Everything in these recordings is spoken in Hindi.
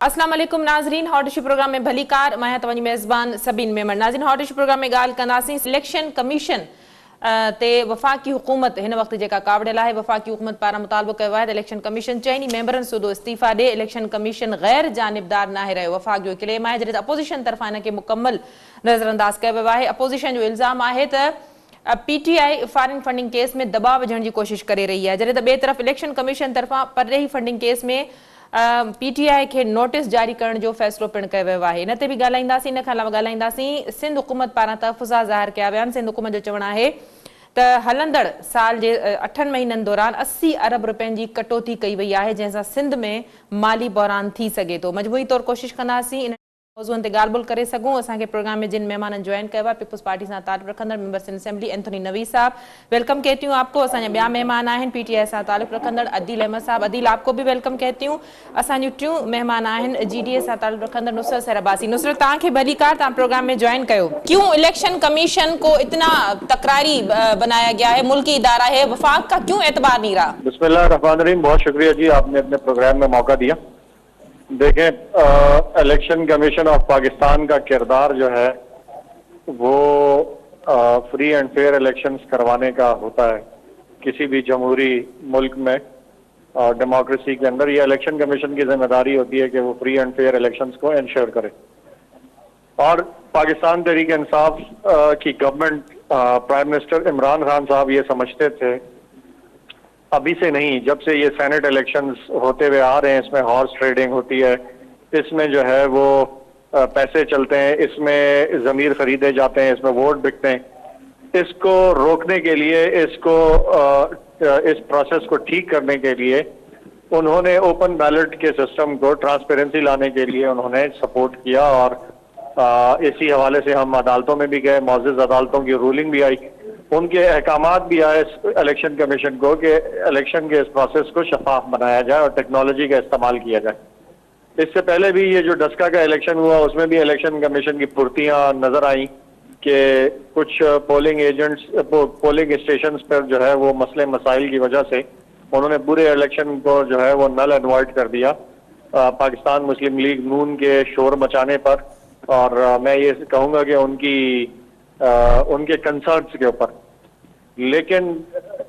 अस्सलाम वालेकुम नाज़रीन, हॉट इशू प्रोग्राम में भली कार मैं तव्हांजी मेज़बान सबीन मेमन। नाज़रीन, हॉट इशू प्रोग्राम में ॻाल्हि कंदासीं इलेक्शन कमीशन ते वफ़ाक़ी हुकूमत हिन वक्त जेका कावड़ियल आहे। वफ़ाक़ी हुकूमत पारां मुतालबो कयो आहे त इलेक्शन कमीशन चइनी मेंबरनि सूदो इस्तीफ़ा ॾे। इलेक्शन कमीशन गैर जानिबदार नाहे रहियो, वफ़ाक़ जो क्लेम आहे, जॾहिं त अपोज़िशन तरफ़ां हिन खे मुकमल नज़रअंदाज़ कयो वियो आहे। अपोज़िशन जो इल्ज़ाम आहे त PTI फॉरेन फंडिंग केस में दबाव विझण जी कोशिश करे रही आहे, जॾहिं त ॿिए तरफ़ इलेक्शन कमीशन तरफ़ां परॾेही फंडिंग केस में PTI खे नोटिस जारी करण जो फ़ैसिलो पिणु कयो वियो आहे। इन ते बि ॻाल्हाईंदासीं। इन खां अलावा ॻाल्हाईंदासीं सिंध हुकूमत पारां तहफ़ुज़ा ज़ाहिर कया विया आहिनि। सिंध हुकूमत जो चवणु आहे त हलंदड़ साल जे 8 महीननि दौरान 80 अरब रुपयनि जी कटौती कई वई आहे, जंहिंसां सिंध में माली बहरान थी सघे थो। मजमूई तौरु कोशिश कंदासीं इन मौज़ूअनि ते ॻाल्हि ॿोल करे सघूं। असांखे प्रोग्राम में जिन मेहमाननि जॉइन कयो आहे, पीपुल्स पार्टी सां ताल्लुक़ रखंदड़ मेंबर सिंध असेंबली एंथोनी नवी साहब, वेलकम कहती हूँ आपको। असांजा ॿिया मेहमान आहिनि PTI सां ताल्लुक़ रखंदड़ अदील अहमद साहब, अदील आपको भी वेलकम कहती हूँ। असांजूं टियों मेहमान आहिनि GDA सां ताल्लुक़ रखंदड़ नुसरत सहर अब्बासी। नुसरत, तव्हांखे भली कार, तव्हां प्रोग्राम में ज्वाइन कयो। क्यों इलेक्शन कमीशन को इतना तकरारी बनाया गया है, मुल्की इदारा है, वफाक का क्यों एतबार नहीं रहा? बिस्मिल्लाहिर्रहमानिर्रहीम, बहुत शुक्रिया जी, आपने अपने प्रोग्राम में मौका दिया। देखें, इलेक्शन कमीशन ऑफ पाकिस्तान का किरदार जो है वो फ्री एंड फेयर इलेक्शंस करवाने का होता है। किसी भी जमहूरी मुल्क में और डेमोक्रेसी के अंदर ये इलेक्शन कमीशन की जिम्मेदारी होती है कि वो फ्री एंड फेयर इलेक्शंस को इंश्योर करे। और पाकिस्तान तहरीक इंसाफ की government, prime minister Imran Khan साहब ये समझते थे, अभी से नहीं, जब से ये सेनेट इलेक्शंस होते हुए आ रहे हैं, इसमें हॉर्स ट्रेडिंग होती है, इसमें जो है वो पैसे चलते हैं, इसमें ज़मीर खरीदे जाते हैं, इसमें वोट बिकते हैं, इसको रोकने के लिए, इस प्रोसेस को ठीक करने के लिए उन्होंने ओपन बैलेट के सिस्टम को ट्रांसपेरेंसी लाने के लिए उन्होंने सपोर्ट किया। और इसी हवाले से हम अदालतों में भी गए, मौजूद अदालतों की रूलिंग भी आई, उनके अहकामात भी आए इलेक्शन कमीशन को कि इलेक्शन के इस प्रोसेस को शफाफ बनाया जाए और टेक्नोलॉजी का इस्तेमाल किया जाए। इससे पहले भी ये जो डस्का का इलेक्शन हुआ उसमें भी इलेक्शन कमीशन की फुर्तियां नजर आई कि कुछ पोलिंग एजेंट्स, पोलिंग स्टेशन पर जो है वो मसले मसाइल की वजह से उन्होंने पूरे इलेक्शन को जो है वो नल एंड वॉइड कर दिया पाकिस्तान मुस्लिम लीग नून के शोर मचाने पर। और मैं ये कहूँगा कि उनके कंसर्न्स के ऊपर, लेकिन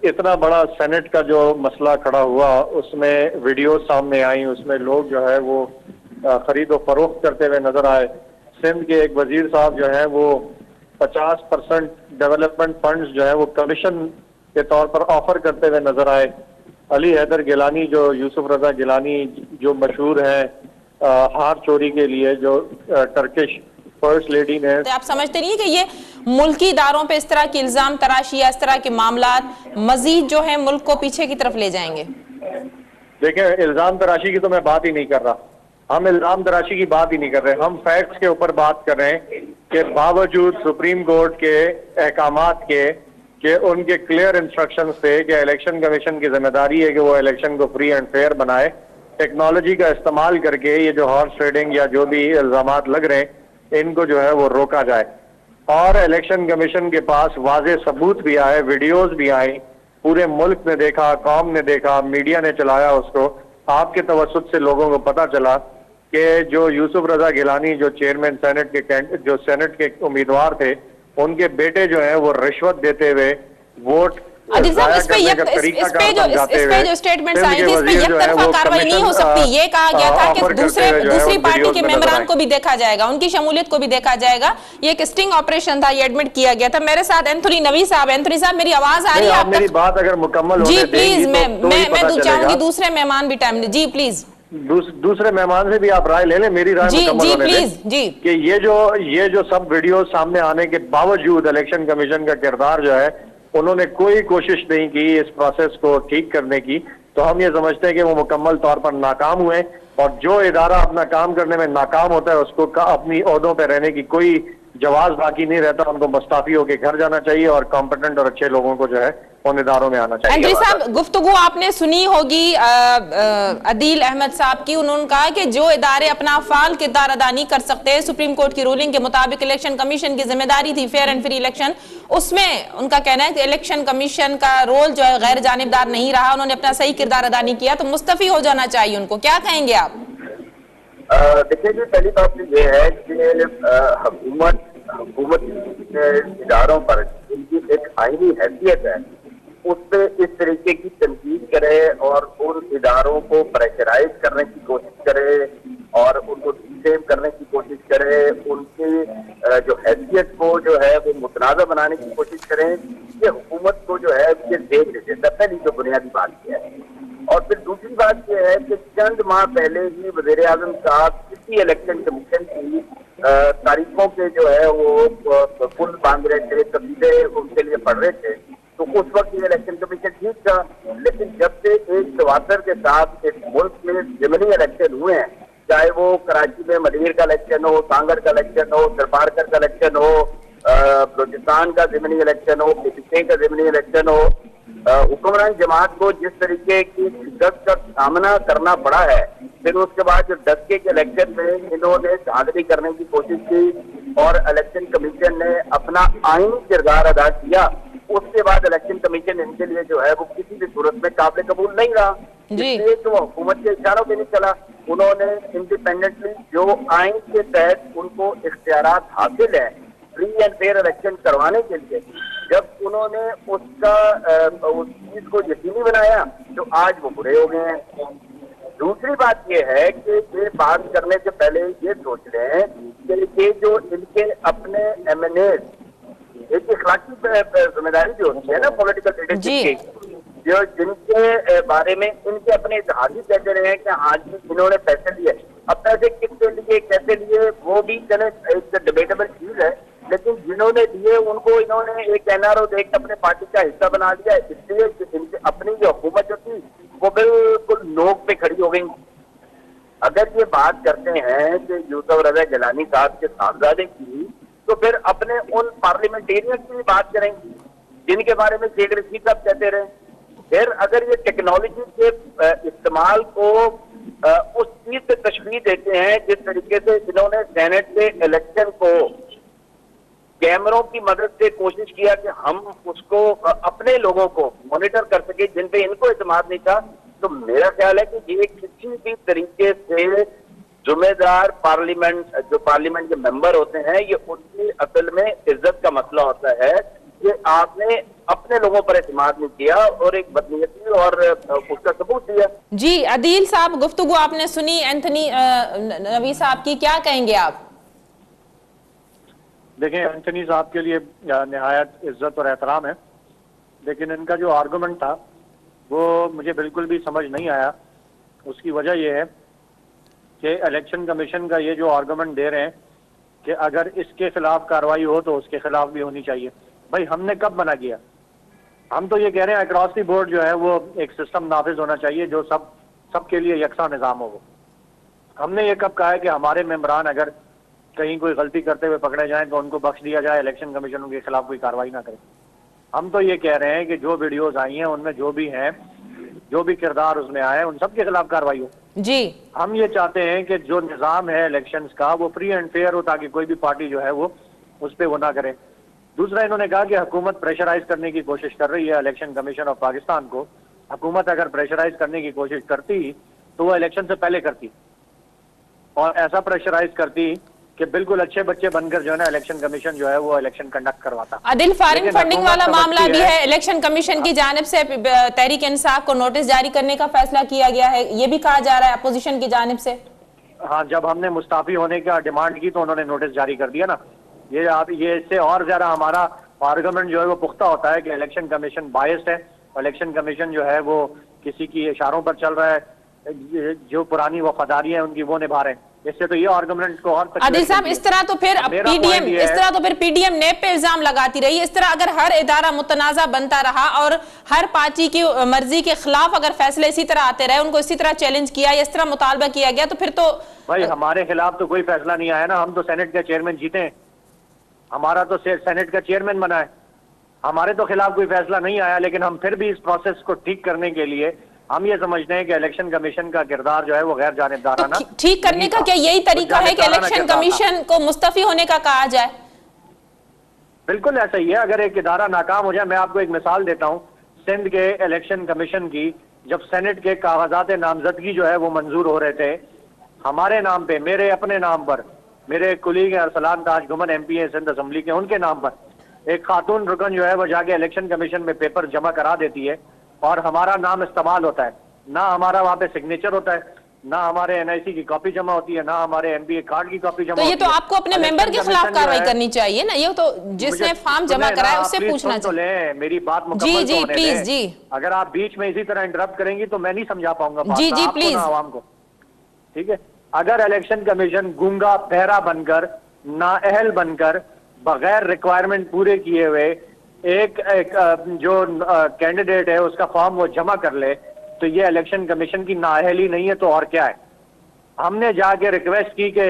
इतना बड़ा सेनेट का जो मसला खड़ा हुआ उसमें वीडियो सामने आई, उसमें लोग जो है वो खरीद और फरोख्त करते हुए नजर आए। सिंध के एक वजीर साहब जो है वो 50% डेवलपमेंट फंड्स जो है वो कमीशन के तौर पर ऑफर करते हुए नजर आए। अली हैदर गिलानी, जो यूसुफ रजा गिलानी जो मशहूर है हार चोरी के लिए, जो टर्किश फर्स्ट लेडी ने, आप समझते नहीं है कि ये मुल्की इदारों पे इस तरह की इल्जाम तराशी या इस तरह के मामलात मजीद जो है मुल्क को पीछे की तरफ ले जाएंगे? देखिए, इल्जाम तराशी की तो मैं बात ही नहीं कर रहा, हम इल्जाम तराशी की बात ही नहीं कर रहे, हम फैक्ट्स के ऊपर बात कर रहे हैं कि बावजूद सुप्रीम कोर्ट के अहकामात के उनके क्लियर इंस्ट्रक्शंस थे कि इलेक्शन कमीशन की जिम्मेदारी है कि वो इलेक्शन को फ्री एंड फेयर बनाए, टेक्नोलॉजी का इस्तेमाल करके ये जो हॉर्स ट्रेडिंग या जो भी इल्जामात लग रहे हैं इनको जो है वो रोका जाए। और इलेक्शन कमीशन के पास वाज़े सबूत भी आए, वीडियोस भी आई, पूरे मुल्क ने देखा, कौम ने देखा, मीडिया ने चलाया उसको, आपके तवस्सुत से लोगों को पता चला कि जो यूसुफ रजा गिलानी जो चेयरमैन सेनेट के उम्मीदवार थे, उनके बेटे जो है वो रिश्वत देते हुए वोट अदील साहब, इस पे जो स्टेटमेंट्स आई थी, इस पे एक तरफा कार्रवाई नहीं हो सकती। ये कहा गया था कि दूसरी पार्टी के मेंबरान को भी देखा जाएगा, उनकी शमूलियत को भी देखा जाएगा। ये एक स्टिंग ऑपरेशन था, ये एडमिट किया गया था। मेरे साथ एंथोनी नवी साहब। एंथोनी साहब, मेरी आवाज आ रही है? मेरी बात अगर मुकम्मल जी प्लीज, मैं चाहूंगी दूसरे मेहमान भी टाइम जी प्लीज। दूसरे मेहमान से भी आप राय ले लें, मेरी राय मुकम्मल होने दें जी। कि ये जो सब वीडियो सामने आने के बावजूद इलेक्शन कमीशन का किरदार जो है, उन्होंने कोई कोशिश नहीं की इस प्रोसेस को ठीक करने की, तो हम ये समझते हैं कि वो मुकम्मल तौर पर नाकाम हुए। और जो इदारा अपना काम करने में नाकाम होता है उसको अपनी ओहदों पर रहने की कोई जवाब बाकी नहीं रहता, उनको मुस्ताफी होकर घर जाना चाहिए और कॉम्पिटेंट और अच्छे लोगों को जो है उन इदारों में आना चाहिए। एंथोनी साहब, गुफ्तगू आपने सुनी होगी अदील अहमद साहब की। उन्होंने कहा कि जो इदारे अपना अफ़ाल किरदार अदा नहीं कर सकते, सुप्रीम कोर्ट की रूलिंग के मुताबिक इलेक्शन कमीशन की जिम्मेदारी थी फेयर एंड फ्री इलेक्शन, उसमें उनका कहना है कि इलेक्शन कमीशन का रोल जो है गैर जानिबदार नहीं रहा, उन्होंने अपना सही किरदार अदा नहीं किया, तो मुस्तफी हो जाना चाहिए उनको। क्या कहेंगे आप? देखिए जी, पहली बात तो ये है कि हुकूमती इदारों पर इनकी एक आईनी हैसियत है, उस पे इस तरीके की तनकीद करे और उन इदारों को प्रेशराइज करने की कोशिश करे और उनको डिफेम करने की कोशिश करे, उनकी जो हैसियत को जो है वो मुतनाज़ा बनाने की कोशिश करें, ये हुकूमत को जो है ये देख लेते हैं। पहली जो बुनियादी बात यह है। और फिर दूसरी बात यह है कि चंद माह पहले ही वज़ीर आज़म साहब किसी इलेक्शन कमीशन की तारीखों के जो है वो पुल बांध रहे थे, तस्वीरें उनके लिए पढ़ रहे थे, तो उस वक्त ये इलेक्शन कमीशन ठीक था। लेकिन जब से एक तवातर के साथ एक मुल्क में ज़िमनी इलेक्शन हुए हैं, चाहे वो कराची में मदीर का इलेक्शन हो, सांगर का इलेक्शन हो, सरपारकर का इलेक्शन हो, बलूचिस्तान का ज़िमनी इलेक्शन हो, PPK का ज़िमनी इलेक्शन हो, हुक्मरान जमात को जिस तरीके की शिद्दत का सामना करना पड़ा है, फिर उसके बाद जो डस्के के इलेक्शन में इन्होंने धांधली करने की कोशिश की और इलेक्शन कमीशन ने अपना आईनी किरदार अदा किया, उसके बाद इलेक्शन कमीशन इनके लिए जो है वो किसी भी सूरत में काबिल कबूल नहीं रहा। इसलिए तो हुकूमत के इशारों पे नहीं चला, उन्होंने इंडिपेंडेंटली जो आइन के तहत उनको इख्तियारात हासिल है फ्री एंड फेयर इलेक्शन करवाने के लिए, जब उन्होंने उस चीज को यकीनी बनाया तो आज वो बुरे हो गए हैं। दूसरी बात ये है कि ये बात करने से पहले ये सोच रहे हैं कि ये जो इनके अपने MNAs, एक इखलाकी जिम्मेदारी भी होती है ना पॉलिटिकल लीडरशिप की, जो जिनके बारे में इनके अपने इतिहादी कहते रहे हैं कि हाँ जी इन्होंने पैसे लिए, अब पैसे किससे लिए कैसे लिए वो भी चले एक डिबेटेबल चीज है, लेकिन जिन्होंने दिए उनको इन्होंने एक NRO देख अपने पार्टी का हिस्सा बना लिया, इसलिए इनकी अपनी जो हुकूमत जो थी वो बिल्कुल नोक पे खड़ी हो गई। अगर ये बात करते हैं कि यूसुफ रजा गिलानी साहब के साहबजादे की, तो फिर अपने उन पार्लियामेंटेरियन की भी बात करेंगे जिनके बारे में शेख रशीद साहब कहते रहे। फिर अगर ये टेक्नोलॉजी के इस्तेमाल को उस चीज से तशबीह देते हैं जिस तरीके से इन्होंने सेनेट के इलेक्शन को कैमरों की मदद से कोशिश किया कि हम उसको अपने लोगों को मॉनिटर कर सके जिन पे इनको इत्मीनान नहीं था, तो मेरा ख्याल है कि ये किसी भी तरीके से जिम्मेदार पार्लियामेंट के मेंबर होते हैं, ये उनकी असल में इज्जत का मसला होता है कि आपने अपने लोगों पर इत्मीनान नहीं किया और एक बदनीयती और उसका सबूत दिया। जी अदील साहब, गुफ्तगू आपने सुनी एंथनी नवी साहब की, क्या कहेंगे आप? देखिए, एंथनी साहब के लिए निहायत इज्जत और एहतराम है, लेकिन इनका जो आर्गुमेंट था वो मुझे बिल्कुल भी समझ नहीं आया। उसकी वजह यह है कि इलेक्शन कमीशन का ये जो आर्गुमेंट दे रहे हैं कि अगर इसके खिलाफ कार्रवाई हो तो उसके खिलाफ भी होनी चाहिए। भाई हमने कब मना किया? हम तो ये कह रहे हैं अक्रॉस दी बोर्ड जो है वो एक सिस्टम नाफिज होना चाहिए जो सबके लिए यकसा निज़ाम हो। वो हमने ये कब कहा है कि हमारे मेंबरान अगर कहीं कोई गलती करते हुए पकड़े जाएं तो उनको बख्श दिया जाए, इलेक्शन कमीशन उनके खिलाफ कोई कार्रवाई ना करे? हम तो ये कह रहे हैं कि जो वीडियोस आई हैं उनमें जो भी हैं, जो भी किरदार उसमें आए उन सब के खिलाफ कार्रवाई हो। जी हम ये चाहते हैं कि जो निज़ाम है इलेक्शंस का वो फ्री एंड फेयर हो, ताकि कोई भी पार्टी जो है वो उस पर वो ना करे। दूसरा, इन्होंने कहा कि हुकूमत प्रेशराइज करने की कोशिश कर रही है इलेक्शन कमीशन ऑफ पाकिस्तान को। हुकूमत अगर प्रेशराइज करने की कोशिश करती तो वो इलेक्शन से पहले करती और ऐसा प्रेशराइज करती कि बिल्कुल अच्छे बच्चे बनकर जो है ना इलेक्शन कमीशन जो है वो इलेक्शन कंडक्ट करवाता। आदिल, फॉरेन फंडिंग वाला मामला भी है, इलेक्शन कमीशन की जानिब से तहरीक इंसाफ को नोटिस जारी करने का फैसला किया गया है, ये भी कहा जा रहा है अपोजिशन की जानिब से। हाँ, जब हमने मुस्ताफी होने का डिमांड की तो उन्होंने नोटिस जारी कर दिया ना। ये इससे और ज्यादा हमारा आर्गुमेंट जो है वो पुख्ता होता है कि इलेक्शन कमीशन बायस्ड है, इलेक्शन कमीशन जो है वो किसी की इशारों पर चल रहा है, जो पुरानी वफादारी है उनकी वो निभा रहे हैं। इससे तो ये आर्गुमेंट को और आदिल साहब, इस तरह तो फिर पीडीएम नेब पे इल्जाम लगाती रही। इस तरह अगर हर इदारा मुतनाज़ा बनता रहा और हर पार्टी की मर्जी के खिलाफ अगर फैसले इसी तरह आते रहे, उनको इसी तरह चैलेंज किया, इस तरह मुतालबा किया गया, तो फिर तो भाई हमारे खिलाफ तो कोई फैसला नहीं आया ना। हम तो सेनेट का चेयरमैन जीते हैं, हमारा तो सेनेट का चेयरमैन बना है, हमारे तो खिलाफ कोई फैसला नहीं आया। लेकिन हम फिर भी इस प्रोसेस को ठीक करने के लिए हम ये समझते हैं कि इलेक्शन कमीशन का किरदार जो है वो गैर जानिबदाराना। ठीक करने का क्या यही तरीका है कि इलेक्शन कमीशन को मुस्तफी होने का कहा जाए? बिल्कुल ऐसा ही है। अगर एक इदारा नाकाम हो जाए, मैं आपको एक मिसाल देता हूँ सिंध के इलेक्शन कमीशन की, जब सेनेट के कागजात नामजदगी जो है वो मंजूर हो रहे थे हमारे नाम पे, मेरे अपने नाम पर, मेरे कुलीग अरसलान ताज घुमन MP है सिंध असेंबली के, उनके नाम पर एक खातून रुकन जो है वो जाके इलेक्शन कमीशन में पेपर जमा करा देती है और हमारा नाम इस्तेमाल होता है, ना हमारा वहाँ पे सिग्नेचर होता है, ना हमारे NIC की कॉपी जमा होती है, ना हमारे MBA कार्ड की कॉपी जमा तो होती ये है। तो आपको अपने मेंबर के खिलाफ कार्रवाई करनी चाहिए ना, ये तो जिसने फॉर्म जमा कराया उससे पूछना चाहिए। मेरी बात मुकम्मल जी प्लीज जी। अगर आप बीच में इसी तरह इंटरप्ट करेंगी तो मैं नहीं समझा पाऊंगा जी प्लीज आवाम को, ठीक है। अगर इलेक्शन कमीशन गूंगा बहरा बनकर, नाअहल बनकर, बगैर रिक्वायरमेंट पूरे किए हुए एक जो कैंडिडेट है उसका फॉर्म वो जमा कर ले, तो ये इलेक्शन कमीशन की नाअहली नहीं है तो और क्या है। हमने जाके रिक्वेस्ट की कि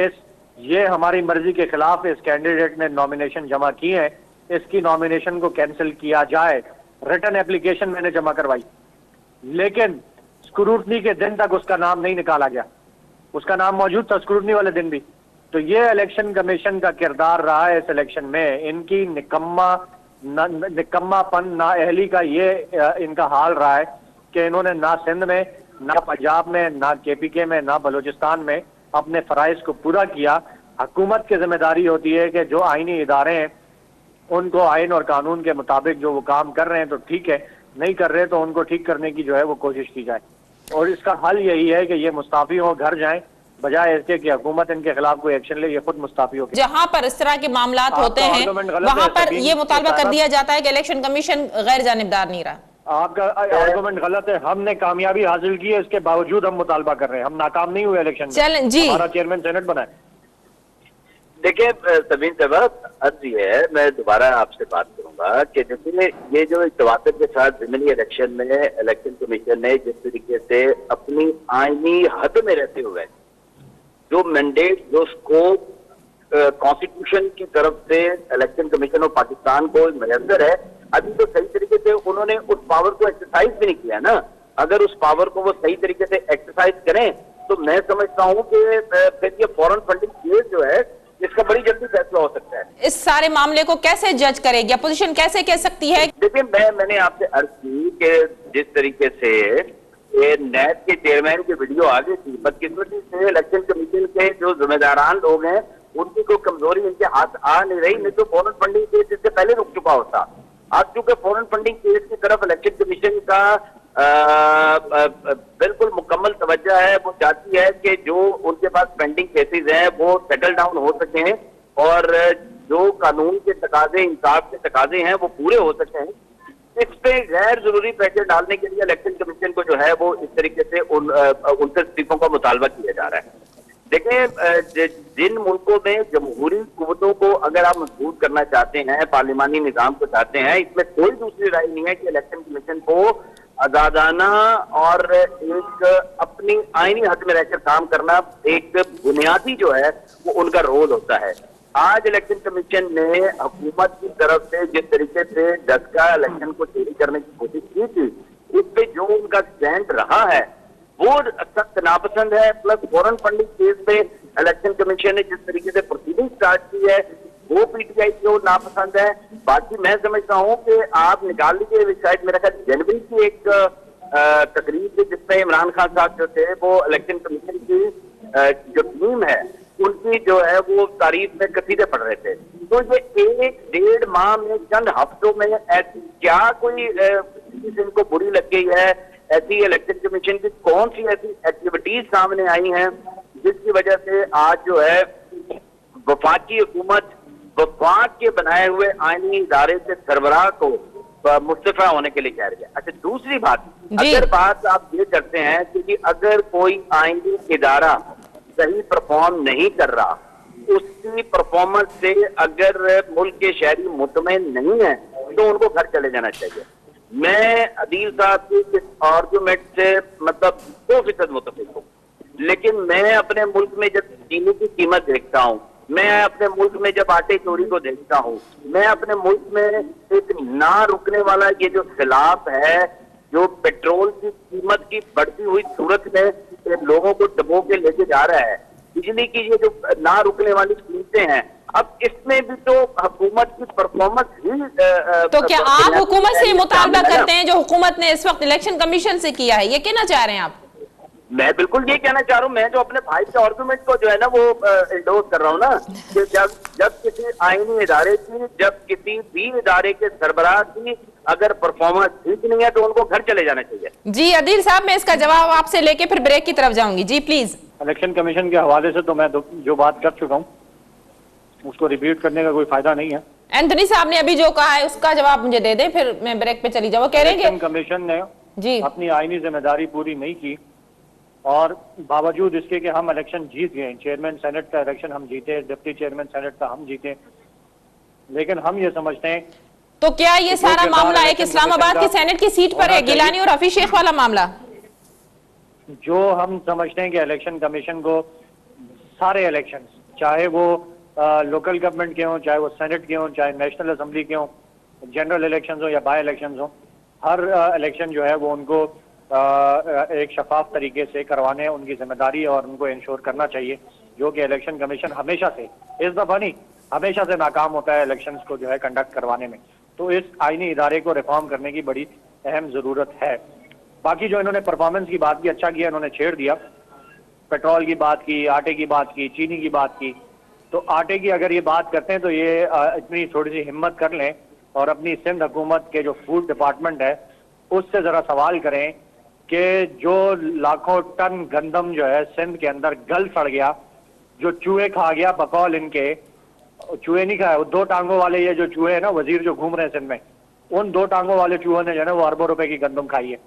ये हमारी मर्जी के खिलाफ इस कैंडिडेट ने नॉमिनेशन जमा की है, इसकी नॉमिनेशन को कैंसिल किया जाए। रिटन एप्लीकेशन मैंने जमा करवाई, लेकिन स्क्रूटनी के दिन तक उसका नाम नहीं निकाला गया। उसका नाम मौजूद था स्क्रूटनी वाले दिन भी। तो ये इलेक्शन कमीशन का किरदार रहा है इस इलेक्शन में, इनकी निकम्मापन, नाअहली का ये इनका हाल रहा है कि इन्होंने ना सिंध में, ना पंजाब में, ना KPK में, ना बलूचिस्तान में अपने फराइज को पूरा किया। हुकूमत की जिम्मेदारी होती है कि जो आईनी इदारे हैं उनको आइन और कानून के मुताबिक जो वो काम कर रहे हैं तो ठीक है, नहीं कर रहे तो उनको ठीक करने की जो है वो कोशिश की जाए। और इसका हल यही है कि ये मुस्ताफी हो, घर जाएं, बजाय इसके कि हुकूमत इनके खिलाफ कोई एक्शन ले, ये खुद मुस्ताफी हो। जहां पर इस तरह के मामलात होते हैं वहां पर ये मुतालबा कर दिया जाता है कि इलेक्शन कमीशन गैर जानिबदार नहीं रहा। आपका आर्गुमेंट गलत है। हमने कामयाबी हासिल की है, इसके बावजूद हम मुतालबा कर रहे हैं। हम नाकाम नहीं हुए इलेक्शन में। चलें जी, हमारा चेयरमैन सेनेट बना है। देखिए सबीन साहब, अर्ज ये है, मैं दोबारा आपसे बात करूंगा कि जैसे ये जो तवातर के साथ ज़िमनी इलेक्शन में इलेक्शन कमीशन ने जिस तरीके से अपनी आईनी हद में रहते हुए जो मैंडेट, जो स्कोप कॉन्स्टिट्यूशन की तरफ से इलेक्शन कमीशन ऑफ पाकिस्तान को मैसर है, अभी तो सही तरीके से उन्होंने उस पावर को एक्सरसाइज भी नहीं किया ना। अगर उस पावर को वो सही तरीके से एक्सरसाइज करें तो मैं समझता हूँ कि फिर ये फॉरेन फंडिंग केस जो है इसका बड़ी जल्दी फैसला हो सकता है। इस सारे मामले को कैसे जज करेगी, अपोजिशन कैसे कह सकती है? देखिए, मैंने आपसे अर्ज की कि जिस तरीके से ये NAT के चेयरमैन की वीडियो आ गई थी, बदकिस्मती से इलेक्शन कमीशन के जो जिम्मेदारान लोग हैं उनकी कोई कमजोरी इनके हाथ आ नहीं रही, नहीं तो फॉरेन फंडिंग केस इससे पहले रुक चुका होता। आज चूंकि फॉरेन फंडिंग केस की तरफ इलेक्शन कमीशन का बिल्कुल मुकम्मल तवज्जो है, वो चाहती है कि जो उनके पास पेंडिंग केसेस हैं वो सेटल डाउन हो सके और जो कानून के तकाजे, इंसाफ के तकाजे हैं वो पूरे हो सके। इस पे गैर जरूरी प्रेशर डालने के लिए इलेक्शन कमीशन को जो है वो इस तरीके से उनसे इस्तीफों का मुतालबा किया जा रहा है। देखिए, जिन मुल्कों में जमहूरी कुव्वतों को अगर आप मजबूत करना चाहते हैं, पार्लिमानी निजाम को चाहते हैं, इसमें कोई दूसरी राय नहीं है कि इलेक्शन कमीशन को आजादाना और एक अपनी आईनी हद में रहकर काम करना एक बुनियादी जो है वो उनका रोल होता है। आज इलेक्शन कमीशन ने हुकूमत की तरफ से जिस तरीके से डस्का इलेक्शन को चोरी करने की कोशिश की थी, इस पे जो उनका स्टैंड रहा है वो सख्त नापसंद है। प्लस फॉरेन फंडिंग केस पे इलेक्शन कमीशन ने जिस तरीके से प्रोसीडिंग स्टार्ट की है वो PTI को नापसंद है। बाकी मैं समझता हूँ कि आप निकाल लीजिए शायद मेरा ख्याल जनवरी की एक तकरीब थी जिसमें इमरान खान साहब जो थे वो इलेक्शन कमीशन की जो टीम है उनकी जो है वो तारीफ में कसीदे पढ़ रहे थे। तो ये 1-1.5 माह में, चंद हफ्तों में ऐसी क्या कोई इनको बुरी लग गई है, ऐसी इलेक्शन कमीशन की कौन सी ऐसी एक्टिविटीज सामने आई हैं जिसकी वजह से आज जो है वफाकी हुकूमत वफाक के बनाए हुए आईनी इदारे से सरबराह को मुस्तफा होने के लिए कह रही है। अच्छा, दूसरी बात, अगर बात आप ये करते हैं कि अगर कोई आईनी इदारा सही परफॉर्म नहीं कर रहा, उसकी परफॉर्मेंस से अगर मुल्क के शहरी मुतमईन नहीं है तो उनको घर चले जाना चाहिए। मैं अदील साहब की इस आर्गुमेंट से मतलब 100% मुतफिक हूँ, लेकिन मैं अपने मुल्क में जब चीनी की कीमत देखता हूँ, मैं अपने मुल्क में जब आटे चोरी को देखता हूँ, मैं अपने मुल्क में एक ना रुकने वाला ये जो खिलाफ है, जो पेट्रोल की कीमत की बढ़ती हुई सूरत में लोगों को दबो के लेके जा रहा है, बिजली की ये जो ना रुकने वाली कीमतें हैं, अब इसमें भी तो हुकूमत की परफॉर्मेंस ही तो क्या आप हुकूमत से मुतालबा करते हैं जो हुकूमत ने इस वक्त इलेक्शन कमीशन से किया है, ये कहना चाह रहे हैं आप? मैं बिल्कुल ये कहना चाह रहा हूँ, मैं जो अपने भाई के आर्गुमेंट को जो है ना वो इंडोर्स कर रहा हूँ ना, कि जब किसी आईनी इदारे की, जब किसी भी इदारे के सरबराह की अगर परफॉर्मेंस ठीक नहीं है तो उनको घर चले जाना चाहिए। जी अदील साहब, मैं इसका जवाब आपसे लेके फिर ब्रेक की तरफ जाऊंगी। जी प्लीज। इलेक्शन कमीशन के हवाले से तो मैं जो बात कर चुका हूँ उसको रिपीट करने का कोई फायदा नहीं है। एंथनी साहब ने अभी जो कहा है उसका जवाब मुझे दे दें, फिर मैं ब्रेक पे चली जाऊँ। कह रहे हैं इलेक्शन कमीशन ने जी अपनी आईनी जिम्मेदारी पूरी नहीं की और बावजूद इसके कि हम इलेक्शन जीत गए, चेयरमैन सेनेट का इलेक्शन हम जीते, डिप्टी चेयरमैन सेनेट का हम जीते, लेकिन हम ये समझते हैं तो क्या ये सारा मामला एक इस्लामाबाद की सेनेट की सीट पर है, गिलानी और हफीज शेख वाला मामला? जो हम समझते हैं कि इलेक्शन कमीशन को सारे इलेक्शन, चाहे वो लोकल गवर्नमेंट के हों, चाहे वो सेनेट के हों, चाहे नेशनल असेंबली के हों, जनरल इलेक्शन हो या बाई इलेक्शन हो, हर इलेक्शन जो है वो उनको एक शफाफ तरीके से करवाने उनकी जिम्मेदारी और उनको इंश्योर करना चाहिए, जो कि इलेक्शन कमीशन हमेशा से, इस दफा नहीं, हमेशा से नाकाम होता है इलेक्शंस को जो है कंडक्ट करवाने में। तो इस आईनी इदारे को रिफॉर्म करने की बड़ी अहम जरूरत है। बाकी जो इन्होंने परफॉर्मेंस की बात की, अच्छा किया, इन्होंने छेड़ दिया, पेट्रोल की बात की, आटे की बात की, चीनी की बात की। तो आटे की अगर ये बात करते हैं तो ये इतनी थोड़ी सी हिम्मत कर लें और अपनी सिंध हुकूमत के जो फूड डिपार्टमेंट है उससे जरा सवाल करें कि जो लाखों टन गंदम जो है सिंध के अंदर गल सड़ गया, जो चूहे खा गया, बकौल इनके चूहे नहीं खाए, वो दो टांगों वाले ये जो चूहे हैं ना वजीर जो घूम रहे हैं सिंध में, उन दो टांगों वाले चूहों ने जो है ना वो अरबों रुपए की गंदम खाई है,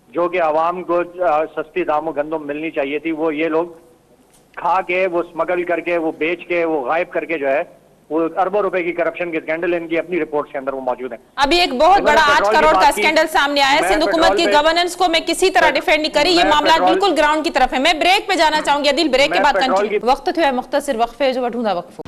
जो कि आवाम को सस्ती दामों गंदम मिलनी चाहिए थी, वो ये लोग खा के, वो स्मगल करके, वो बेच के, वो गायब करके जो है वो अरबों रुपए की करप्शन के स्कैंडल इनकी अपनी रिपोर्ट के अंदर वो मौजूद है। अभी एक बहुत बड़ा 8 करोड़ का स्कैंडल सामने आया है। सिंध हुकूमत की गवर्नेंस को मैं किसी तरह डिफेंड नहीं करी, ये मामला बिल्कुल ग्राउंड की तरफ है। मैं ब्रेक पे जाना चाहूंगी अदिल, ब्रेक के बाद कंटिन्यू। वक्त थे मुख्तसर वक्फे जो वठूंदा वक्फो।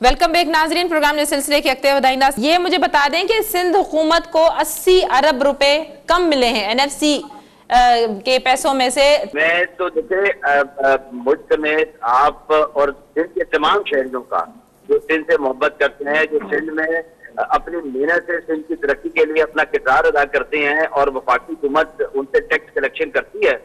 वेलकम बैक नाजरीन, प्रोग्राम ने सिलसिले के अगते वधाइंदा। ये मुझे बता दें कि सिंध हुकूमत को 80 अरब रुपए कम मिले हैं एनएफसी के पैसों में से। मैं तो देखिए मुझ समेत आप और सिंध के तमाम शहरियों का जो सिंध से मोहब्बत करते हैं, जो सिंध में अपनी मेहनत से सिंध की तरक्की के लिए अपना किरदार अदा करते हैं और वफाकी हुकूमत उनसे टैक्स कलेक्शन करती है,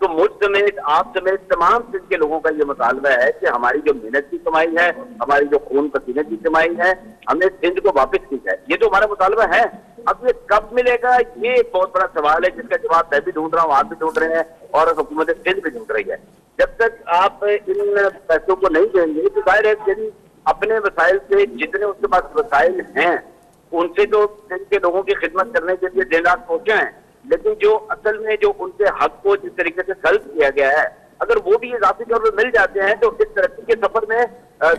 तो मुझ समेत आप समेत तमाम सिंध के लोगों का ये मुतालबा है कि हमारी जो मेहनत की कमाई है, हमारी जो खून पसीने की कमाई है, हमें सिंध को वापस की जाए। ये तो हमारा मुतालबा है। अब ये कब मिलेगा, ये एक बहुत बड़ा सवाल है जिसका जवाब मैं भी ढूंढ रहा हूँ, आप भी ढूंढ रहे हैं और हुकूमत सिंध भी ढूंढ रही है। जब तक आप इन पैसों को नहीं देंगे तो जाहिर है यदि अपने वसाइल से, जितने उसके पास वसाइल हैं उनसे तो सिंध के लोगों की खिदमत करने के लिए दिन रात पहुंचे हैं, लेकिन जो असल में जो उनके हक को जिस तरीके से सल्ब किया गया है, अगर वो भी इजाफी तौर पर मिल जाते हैं तो इस तरक्की के सफर में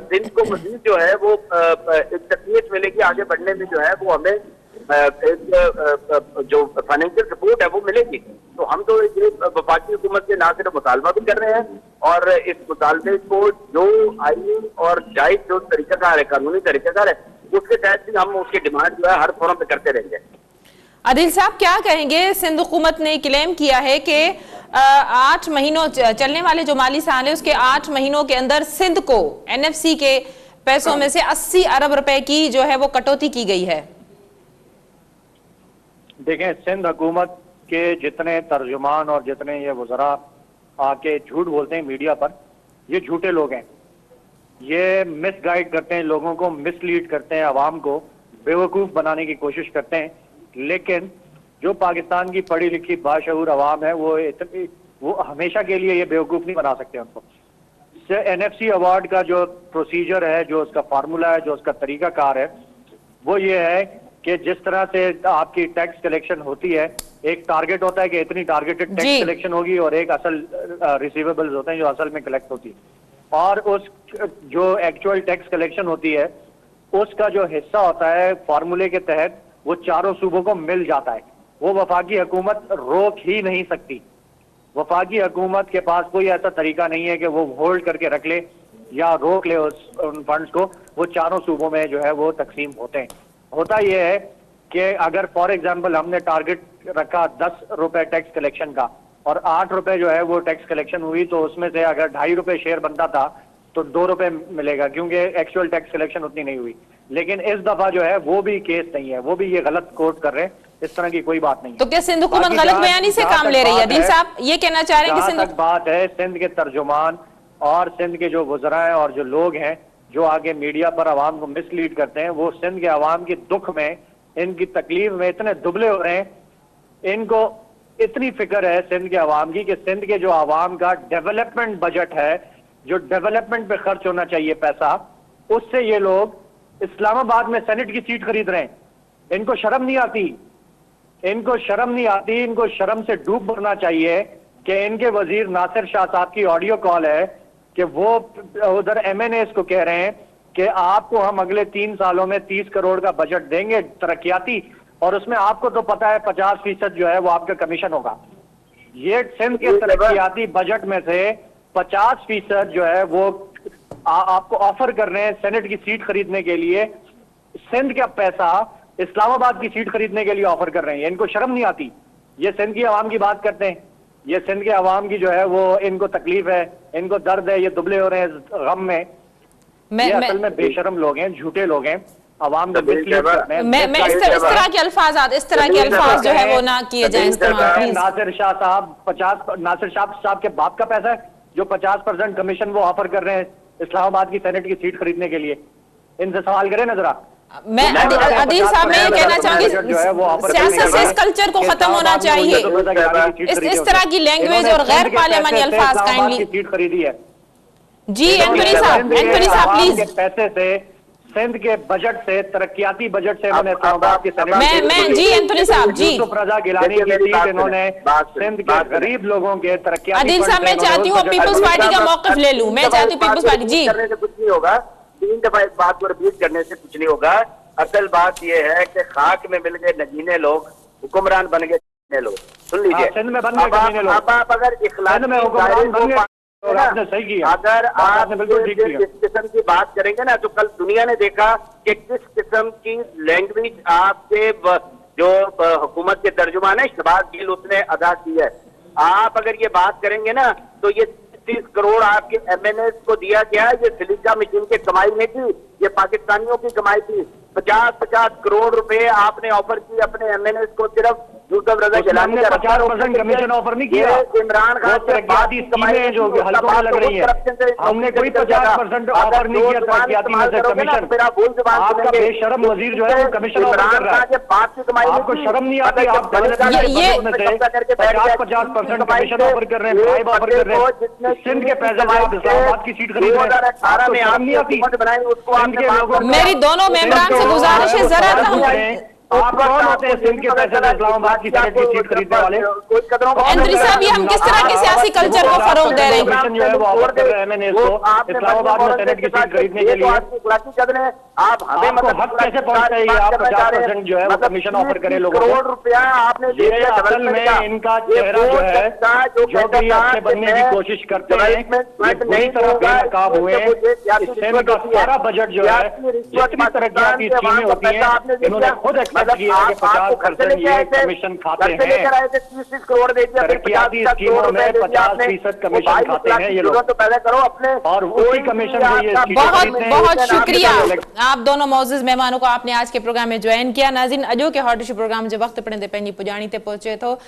सिंध को मजीद जो है वो एक तकनीक मिलेगी, आगे बढ़ने में जो है वो हमें एक जो फाइनेंशियल सपोर्ट है वो मिलेगी। तो हम तो ये वफाकी हुकूमत से ना सिर्फ मुतालबा भी कर रहे हैं और इस मुतालबे को जो आईनी और जायज जो तरीकाकार है, कानूनी तरीकाकार है, उसके तहत भी हम उसकी डिमांड जो है हर फोरम पे करते रहेंगे। आदिल साहब क्या कहेंगे, सिंध हुकूमत ने क्लेम किया है कि 8 महीनों चलने वाले जो माली साल है उसके 8 महीनों के अंदर सिंध को एनएफसी के पैसों में से 80 अरब रुपए की जो है वो कटौती की गई है। देखें, सिंध हुकूमत के जितने तर्जुमान और जितने ये वज़रा आके झूठ बोलते हैं मीडिया पर, ये झूठे लोग हैं। ये मिसगाइड करते हैं लोगों को, मिसलीड करते हैं, आवाम को बेवकूफ़ बनाने की कोशिश करते हैं। लेकिन जो पाकिस्तान की पढ़ी लिखी बाशऊर अवाम है वो हमेशा के लिए ये बेवकूफ़ नहीं बना सकते उनको। एनएफसी अवार्ड का जो प्रोसीजर है, जो उसका फार्मूला है, जो उसका तरीकाकार है, वो ये है कि जिस तरह से आपकी टैक्स कलेक्शन होती है, एक टारगेट होता है कि इतनी टारगेटेड टैक्स कलेक्शन होगी और एक असल रिसीवेबल्स होते हैं जो असल में कलेक्ट होती है, और उस जो एक्चुअल टैक्स कलेक्शन होती है उसका जो हिस्सा होता है फार्मूले के तहत वो चारों सूबों को मिल जाता है। वो वफाकी हुकूमत रोक ही नहीं सकती। वफाकी हुकूमत के पास कोई ऐसा तरीका नहीं है कि वो होल्ड करके रख ले या रोक ले उन फंड्स को। वो चारों सूबों में जो है वो तकसीम होते हैं। होता यह है कि अगर फॉर एग्जांपल हमने टारगेट रखा 10 रुपए टैक्स कलेक्शन का और 8 रुपए जो है वो टैक्स कलेक्शन हुई, तो उसमें से अगर 2.5 रुपए शेयर बनता था तो 2 रुपए मिलेगा, क्योंकि एक्चुअल टैक्स कलेक्शन उतनी नहीं हुई। लेकिन इस दफा जो है वो भी केस नहीं है, वो भी ये गलत कोट कर रहे हैं, इस तरह की कोई बात नहीं है। तो क्या सिंध हुकूमत गलत बयानी से काम ले रही है? अदील साहब ये कहना चाह रहे हैं कि सिंध बात है सिंध के तर्जुमान और सिंध के जो वज़रा हैं और जो लोग हैं जो आगे मीडिया पर आवाम को मिसलीड करते हैं, वो सिंध के आवाम की दुख में, इनकी तकलीफ में इतने दुबले हो रहे हैं। इनको इतनी फिक्र है सिंध के आवाम की कि सिंध के जो आवाम का डेवलपमेंट बजट है, जो डेवलपमेंट पे खर्च होना चाहिए पैसा, उससे ये लोग इस्लामाबाद में सेनेट की सीट खरीद रहे हैं। इनको शर्म नहीं आती, इनको शर्म नहीं आती। इनको शर्म से डूब मरना चाहिए कि इनके वजीर नासिर शाह साहब की ऑडियो कॉल है कि वो उधर MNAs को कह रहे हैं कि आपको हम अगले 3 सालों में 30 करोड़ का बजट देंगे तरक्याती, और उसमें आपको तो पता है 50% जो है वो आपका कमीशन होगा। ये सिंध के तरक्याती बजट में से 50% जो है वो आपको ऑफर कर रहे हैं सेनेट की सीट खरीदने के लिए। सिंध का पैसा इस्लामाबाद की सीट खरीदने के लिए ऑफर कर रहे हैं। इनको शर्म नहीं आती। ये सिंध की आवाम की बात करते हैं, ये सिंध के आवाम की जो है वो इनको तकलीफ है, इनको दर्द है, ये दुबले हो रहे हैं गम में। ये असल में बेशरम लोग हैं, झूठे लोग हैं, आवाम को मिसलीड करते हैं। मैं इस तरह के अल्फाज जो है वो ना किए जाए इस्तेमाल। नासिर शाह साहब नासिर शाह साहब के बाप का पैसा है जो 50% कमीशन वो ऑफर कर रहे हैं इस्लामाबाद की सेनेट की सीट खरीदने के लिए। इनसे सवाल करें ना जरा। मैं अदील साहब मैं ये कहना चाहूंगी सियासत से इस कल्चर को खत्म होना चाहिए। इस तरह की लैंग्वेज और गैर पार्लियामानी अल्फाज काइंडली। सीट खरीदी है जी एंथोनी साहब प्लीज। पैसे से सिंध के बजट से, तरक्याती बजट से इन्होंने इस्लामाबाद की सेनेट मैं जी एंथोनी साहब जी प्रजा गिलानी की सीट इन्होंने सिंध के गरीब लोगों के तरक्याती। अदील साहब मैं चाहती हूँ पीपल्स पार्टी का मौक़िफ़ ले लूं। मैं चाहती हूँ पीपल्स पार्टी जी। कुछ नहीं होगा, 3 दफा इस बात को रिपीट करने से कुछ नहीं होगा। असल बात यह है कि खाक में मिल गए नगीने लोग, हुक्मरान बन गए नगीने लोग। सुन लीजिए, सिंध में बन गए नगीने लोग। अब आप अगर इखलास में हुक्मरान बन गए, आपने सही किया। अगर आप इस किस्म की बात करेंगे ना, तो कल दुनिया ने देखा कि किस किस्म की लैंग्वेज आपके जो हुकूमत के तर्जुमान है शहबाज गिल उसने अदा की है। आप अगर ये बात करेंगे ना, तो ये 30 करोड़ आपके MNAs को दिया गया, ये सिलिका मशीन की कमाई नहीं थी, ये पाकिस्तानियों की कमाई थी। 50-50 करोड़ रुपए आपने ऑफर की अपने MNAs को, सिर्फ यूसुफ रजा गिलानी का 50% कमीशन ऑफर नहीं किया। इमरान खान तरक्याती स्कीमें जो हल्कों में लग रही है, हमने कोई 50% ऑफर नहीं किया तरक्याती में से कमीशन। आपका बेशरम वजीर जो है वो कमीशन ऑफर कर रहा है। आपको शर्म नहीं आती? आप 50% कमीशन ऑफर कर रहे हैं, ब्राइब ऑफर कर रहे हैं। सिंध के पैसे से आप इस्लामाबाद की सीट खरीद रहे हैं। आपको शर्म नहीं आती? सिंध के लोगों मेरी दोनों मेंबरान से गुजारिश है जरा आप कौन होते हैं सिंध के पैसे से इस्लामाबाद की सेनेट की सीट खरीदने वाले? एंथोनी साहब ये हम किस तरह के सियासी कल्चर को फरोग दे रहे हैं? जो है वो ऑफर कर रहे हैं MNAs को इस्लामाबाद में सेनेट की सीट खरीदने के लिए। आप हमें मतलब हक कैसे पहुंचता है? आप 50% जो है वो कमीशन ऑफर करें लोगों को। करोड़ रुपया आपने ये असल में इनका चेहरा जो है, जो भी अच्छे बनने की कोशिश करते हैं, ये बुरी तरह बेनकाब हुए हैं। सिंध का सारा बजट जो है, जितनी तरक्याती स्कीमें होती हैं, इन्होंने खुद एक्सेप्ट किया है कि 50% ये कमीशन खाते हैं। 30 करोड़ दे दिया, तरक्याती स्कीमों में 50% कमीशन खाते हैं ये लोग, तो पहले करो अपने, और उसी कमीशन से ये बहुत बहुत शुक्रिया आप दोनों मौजूद मेहमानों को आपने आज के प्रोग्राम में ज्वाइन किया। नाज़रीन अॼो के हॉट इशू प्रोग्राम जो वक्त पड़े पंहिंजी पुॼाणी ते पहुचे थो।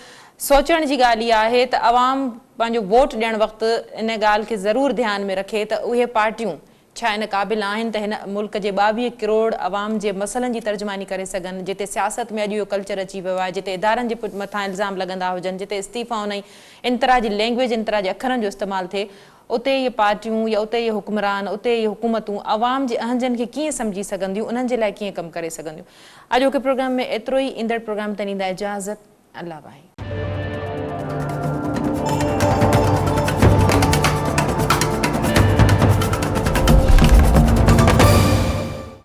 सोचण जी ॻाल्हि इहा आहे त अवाम पंहिंजो वोट ॾियण वक़्तु इन ॻाल्हि खे ज़रूरु ध्यान में रखे त उहे पार्टियूं छा इन क़ाबिल आहिनि त हिन मुल्क जे 22 करोड़ अवाम जे मसइलनि जी तर्जुमानी करे सघनि। जिते सियासत में अॼु इहो कल्चर अची वियो आहे, जिते इदारनि जे मथां इल्ज़ाम लॻंदा हुजनि, जिते इस्तीफ़ाउनि ऐं इन तरह जी लैंग्वेज, इन तरह जे अखरनि जो इस्तेमालु थिए, उते ये पार्टियूं या उते ये हुक्मरान, उते ये हुकूमतूं अवाम जे अहंजनि खे कीअं सम्झी सघंदियूं, उन्हनि जे लाइ कीअं कमु करे सघंदियूं। अॼोके प्रोग्राम में एतिरो ई। ईंदड़ प्रोग्राम ताईं ॾींदा इजाज़त। अल्लाह भाई।